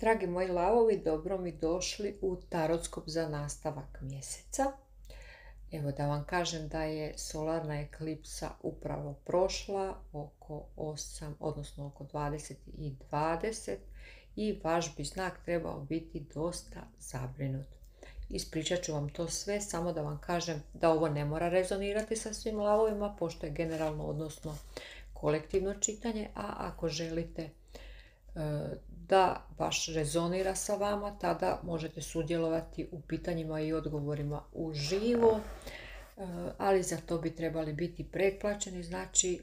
Dragi moji lavovi, dobro mi došli u tarotskop za nastavak mjeseca. Evo da vam kažem da je solarna eklipsa upravo prošla oko 8, odnosno oko 20:20 i vaš bi znak trebao biti dosta zabrinut. Ispričat ću vam to sve, samo da vam kažem da ovo ne mora rezonirati sa svim lavovima, pošto je generalno, odnosno kolektivno čitanje, a ako želite da baš rezonira sa vama, tada možete sudjelovati u pitanjima i odgovorima uživo, ali za to bi trebali biti pretplaćeni, znači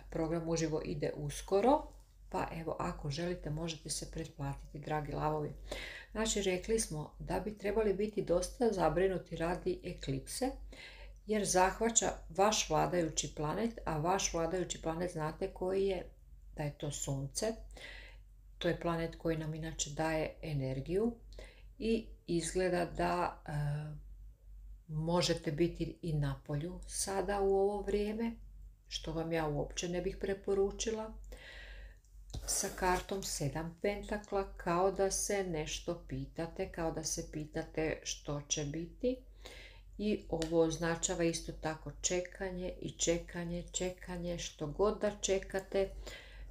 program uživo ide uskoro, pa evo ako želite možete se pretplatiti, dragi lavovi. Znači rekli smo da bi trebali biti dosta zabrinuti radi eklipse, jer zahvaća vaš vladajući planet, a vaš vladajući planet znate koji je, da je to Sunce. To je planet koji nam inače daje energiju i izgleda da možete biti i na polju sada u ovo vrijeme, što vam ja uopće ne bih preporučila. Sa kartom 7 pentakla, kao da se nešto pitate, kao da se pitate što će biti. I ovo označava isto tako čekanje i čekanje, što god da čekate.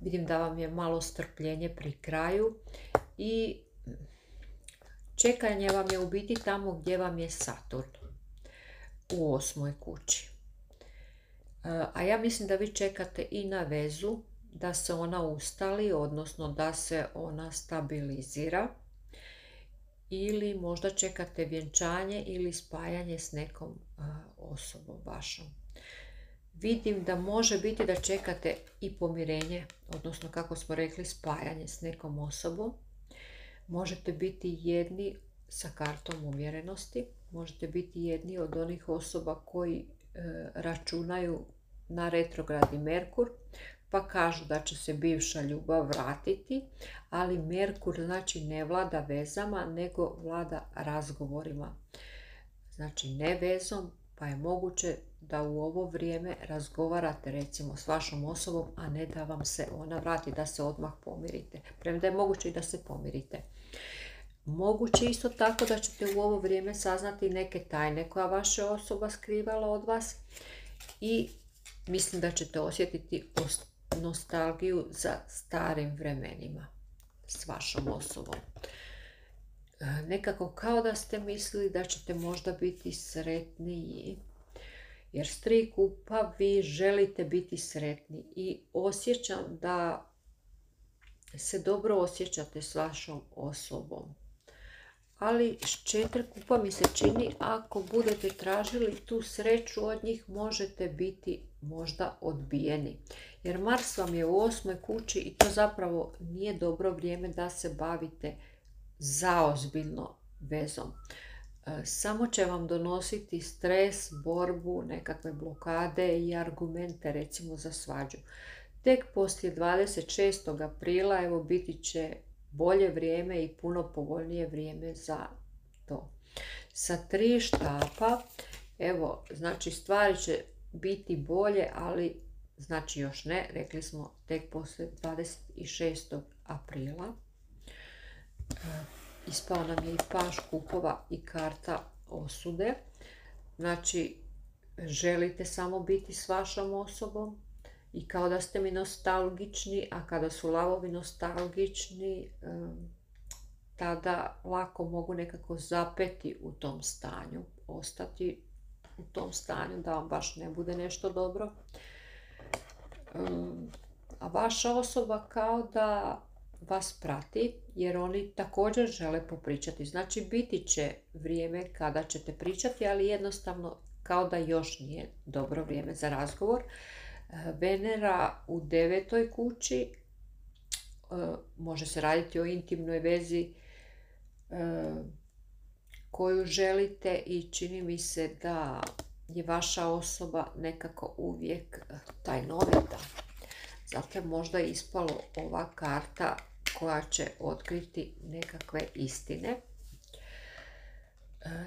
Vidim da vam je malo strpljenje pri kraju i čekanje vam je u biti tamo gdje vam je Saturn, u 8. kući. A ja mislim da vi čekate i na vezu, da se ona ustali, odnosno da se ona stabilizira, ili možda čekate vjenčanje ili spajanje s nekom osobom vašom. Vidim da može biti da čekate i pomirenje, odnosno kako smo rekli spajanje s nekom osobom. Možete biti jedni sa kartom umjerenosti, možete biti jedni od onih osoba koji računaju na retrogradni Merkur, pa kažu da će se bivša ljubav vratiti, ali Merkur znači ne vlada vezama, nego vlada razgovorima. Znači ne vezom, pa je moguće da u ovo vrijeme razgovarate recimo s vašom osobom, a ne da vam se ona vrati, da se odmah pomirite. Premda je moguće i da se pomirite. Moguće isto tako da ćete u ovo vrijeme saznati neke tajne koja vaša osoba skrivala od vas i mislim da ćete osjetiti nostalgiju za starim vremenima s vašom osobom. Nekako kao da ste mislili da ćete možda biti sretniji, jer s 3 kupa vi želite biti sretni i osjećam da se dobro osjećate s vašom osobom. Ali s 4 kupa mi se čini, ako budete tražili tu sreću od njih, možete biti možda odbijeni. Jer Mars vam je u 8. kući i to zapravo nije dobro vrijeme da se bavite zaozbiljno vezom. Samo će vam donositi stres, borbu, nekakve blokade i argumente recimo za svađu. Tek poslije 26. aprila evo biti će bolje vrijeme i puno povoljnije vrijeme za to. Sa 3 štapa, evo, znači stvari će biti bolje, ali znači još ne, rekli smo tek poslije 26. aprila. Ispao nam je i paž kupova i karta osude. Znači, želite samo biti s vašom osobom i kao da ste mi nostalgični, a kada su lavovi nostalgični, tada lako mogu nekako zapeti u tom stanju, ostati u tom stanju da vam baš ne bude nešto dobro. A vaša osoba kao da vas prati, jer oni također žele popričati. Znači biti će vrijeme kada ćete pričati, ali jednostavno kao da još nije dobro vrijeme za razgovor. Venera u 9. kući, može se raditi o intimnoj vezi koju želite i čini mi se da je vaša osoba nekako uvijek tajnovita. Zato je možda ispalo ova karta koja će otkriti nekakve istine.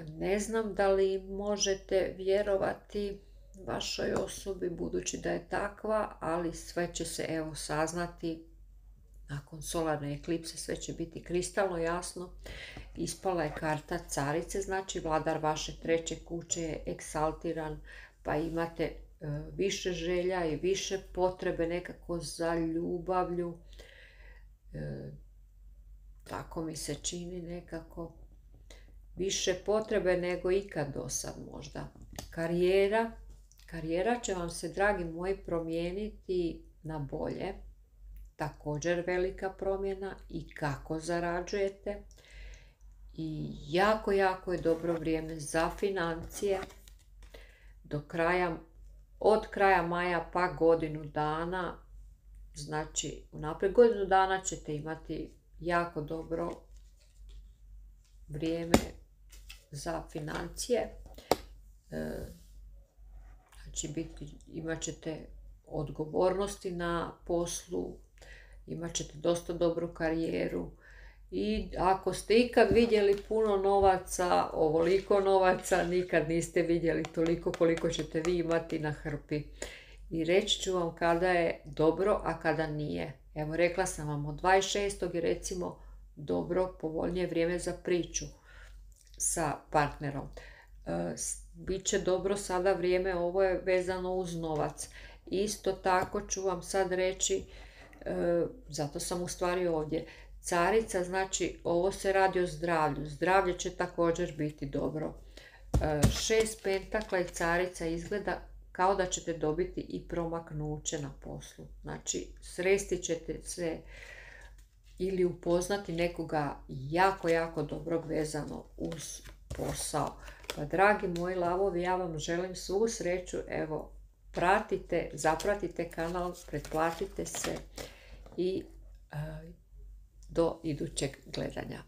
Ne znam da li možete vjerovati vašoj osobi budući da je takva, ali sve će se evo saznati nakon solarne eklipse sve će biti kristalno jasno. Ispala je karta carice, znači vladar vaše treće kuće je eksaltiran, pa imate više želja i više potrebe nekako za ljubavlju. Tako mi se čini nekako. Više potrebe nego ikad do sad možda. Karijera će vam se, dragi moji, promijeniti na bolje. Također velika promjena i kako zarađujete. I jako je dobro vrijeme za financije. Od kraja maja pa godinu dana, znači unaprijed godinu dana ćete imati jako dobro vrijeme za financije. Znači imat ćete odgovornosti na poslu, imat ćete dosta dobru karijeru i ako ste ikad vidjeli puno novaca, ovoliko novaca, nikad niste vidjeli toliko koliko ćete vi imati na hrpi. I reći ću vam kada je dobro, a kada nije. Evo, rekla sam vam od 26. je recimo dobro, povoljnije vrijeme za priču sa partnerom. Biće dobro sada vrijeme, ovo je vezano uz novac. Isto tako ću vam sad reći, zato sam u stvari ovdje, carica, znači ovo se radi o zdravlju. Zdravlje će također biti dobro. 6 pentakla i carica izgleda kao da ćete dobiti i promaknuće na poslu. Znači, sresti ćete se ili upoznati nekoga jako dobrog vezano uz posao. Pa, dragi moji lavovi, ja vam želim svu sreću. Evo, zapratite kanal, pretplatite se i do idućeg gledanja.